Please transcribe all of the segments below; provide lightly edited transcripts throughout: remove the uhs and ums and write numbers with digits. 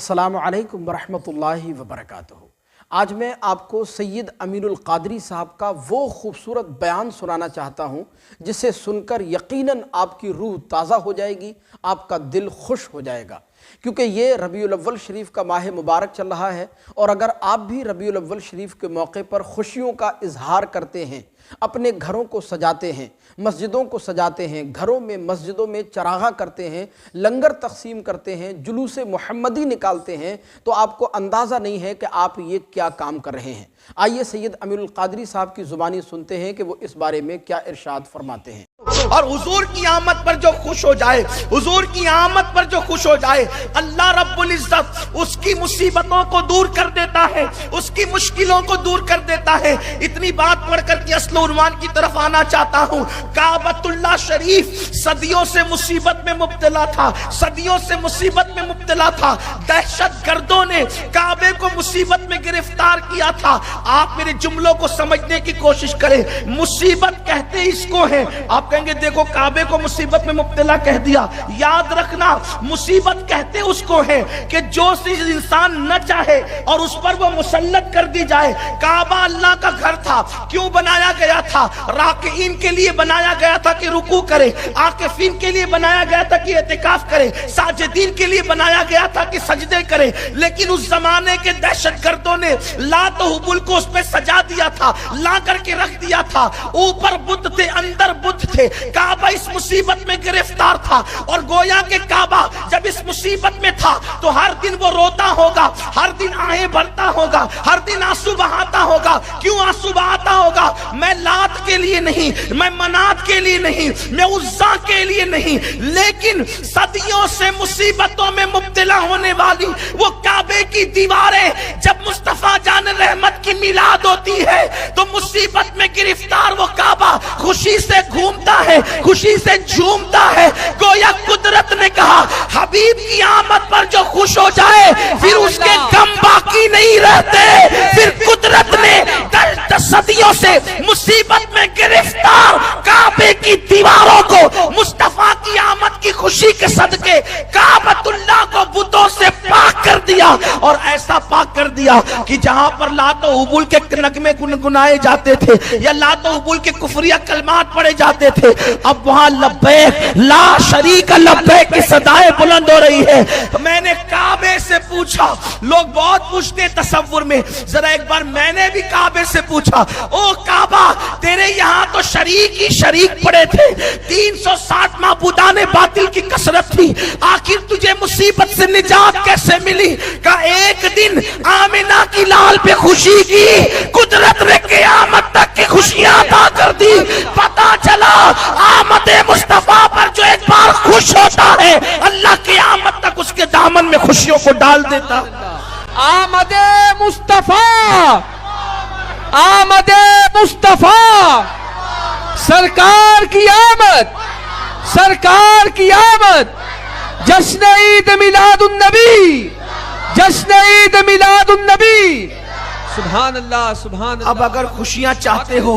अस्सलामु अलैकुम वरहमतुल्लाहि वबरकातुहू। आज मैं आपको सैयद अमीन उल क़ादरी साहब का वो खूबसूरत बयान सुनाना चाहता हूँ जिसे सुनकर यकीनन आपकी रूह ताज़ा हो जाएगी, आपका दिल खुश हो जाएगा, क्योंकि ये रबीउल अव्वल शरीफ का माह मुबारक चल रहा है। और अगर आप भी रबीउल अव्वल शरीफ के मौके पर खुशियों का इजहार करते हैं, अपने घरों को सजाते हैं, मस्जिदों को सजाते हैं, घरों में मस्जिदों में चरागा करते हैं, लंगर तकसीम करते हैं, जुलूस मुहम्मदी निकालते हैं, तो आपको अंदाज़ा नहीं है कि आप ये क्या काम कर रहे हैं। आइए सैयद अमीन उल क़ादरी साहब की ज़ुबानी सुनते हैं कि वो इस बारे में क्या इरशाद फरमाते हैं। और हुजूर की आमद पर जो खुश हो जाए, हुजूर की आमद पर जो खुश हो जाए, अल्लाह रब्बुल इज्जत उसकी मुसीबतों को दूर कर देता है, उसकी मुश्किलों को दूर कर देता है। इतनी बात पढ़कर के असल उन्वान की तरफ आना चाहता हूँ। काबतुल्लाह शरीफ सदियों से मुसीबत में मुब्तला था, सदियों से मुसीबत में मुब्तला था। दहशत गर्दों ने काबे को मुसीबत में गिरफ्तार किया था। आप मेरे जुमलों को समझने की कोशिश करें। मुसीबत कहते इसको है। आप कहेंगे देखो काबे को मुसीबत में मुब्तला कह दिया। याद रखना, मुसीबत कहते उसको है कि जो चीज इंसान न चाहे और उस पर वो मुसल्लत कर दी जाए। काबा अल्लाह का घर था, क्यों बनाया गया था? राकिईन के लिए बनाया गया था कि रुकू करे, आकिफीन के लिए बनाया गया था कि एतिकाफ करे, साजिदीन के लिए बनाया गया था कि सजदे करे। लेकिन उस जमाने के दहशत गर्दों ने लात हुबुल को उस पर सजा दिया था, ला करके रख दिया था। ऊपर बुद्ध थे, अंदर बुद्ध थे। काबा इस मुसीबत में गिरफ्तार था और गोया के काबा जब इस मुसीबत में था तो हर दिन वो रोता होगा, हर दिन आहें भरता होगा, हर दिन आंसू बहाता होगा। क्यों आंसू बहाता होगा? मैं लात के लिए नहीं, मैं मनात के लिए नहीं, मैं उज़्ज़ा के लिए नहीं, लेकिन सदियों से मुसीबतों में मुब्तला होने वाली वो काबे की दीवारें, जब मुस्तफा जान रहमत की मिलाद होती है तो मुसीबत में गिरफ्तार वो काबा खुशी से घूमता है, खुशी से झूमता है। गोया कुदरत ने कहा हबीब की आमद पर जो खुश हो जाए फिर उसके गम बाकी नहीं रहते। फिर कुदरत ने सदियों से मुसीबत में गिरफ्तार काबे की दीवारों को मुस्तफा की आमद की खुशी के सदके काबतुल्लाह को बुतों से पाक कर दिया। और ऐसा पाक कर दिया कि जहां पर लातो हुबुल के नगमे गुनगुनाए जाते थे या लातो हुबुल के कुफरिया कलमात पढ़े जाते थे, अब वहां लब्बैक ला शरीक लब्बैक की सदाएं बुलंद हो रही है। मैंने काबे से पूछा, लोग बहुत पूछते तसव्वुर में, जरा एक बार मैंने भी काबे से पूछा, ओ काबा तेरे यहाँ तो शरीक ही शरीक पड़े थे, 360 माबूदाने बातिल की कसरत थी, आखिर तुझे मुसीबत से निजात कैसे मिली? का एक दिन आमिना की लाल पे खुशी की कुदरत ने क़यामत तक की खुशियां अता कर दी। पता चला आमद मुस्तफा पर जो एक बार खुश होता है अल्लाह क़यामत तक उसके दामन में खुशियों को डाल देता। आमद मुस्तफा, आमद मुस्तफा, सरकार की आमद, सरकार की आमद। जश्न ईद मिलादुन नबी, जश्न ईद मिलादुन नबी। सुभान अल्लाह, सुभान अल्लाह। अब अगर खुशियां चाहते हो,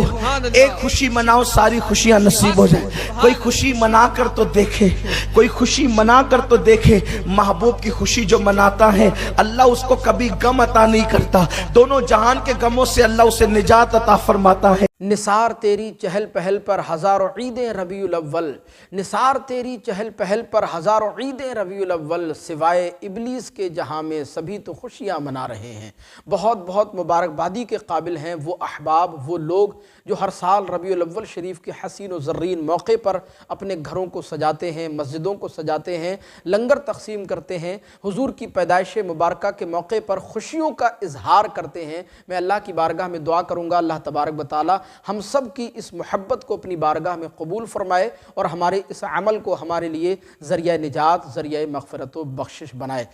एक खुशी मनाओ, सारी खुशियां नसीब हो जाए। कोई खुशी मना कर तो देखे, कोई खुशी मना कर तो देखे। महबूब की खुशी जो मनाता है अल्लाह उसको कभी गम अता नहीं करता। दोनों जहान के गमों से अल्लाह उसे निजात अता फरमाता है। निसार तेरी चहल पहल पर हज़ारों ईदें रबीउल अव्वल, निसार तेरी चहल पहल पर हज़ारों ईदें रबीउल अव्वल, सिवाय इबलीस के जहाँ में सभी तो खुशियाँ मना रहे हैं। बहुत बहुत मुबारकबादी के काबिल हैं वो अहबाब, वो लोग जो हर साल रबीउल अव्वल शरीफ के हसीन व ज़र्रीन मौके पर अपने घरों को सजाते हैं, मस्जिदों को सजाते हैं, लंगर तकसीम करते हैं, हुजूर की पैदाइश मुबारका के मौके पर खुशियों का इजहार करते हैं। मैं अल्लाह की बारगाह में दुआ करूँगा अल्लाह तबारक व तआला हम सब की इस मोहब्बत को अपनी बारगाह में कबूल फरमाए और हमारे इस अमल को हमारे लिए ज़रिया निजात, ज़रिया मग़फ़िरत व बख्शिश बनाए।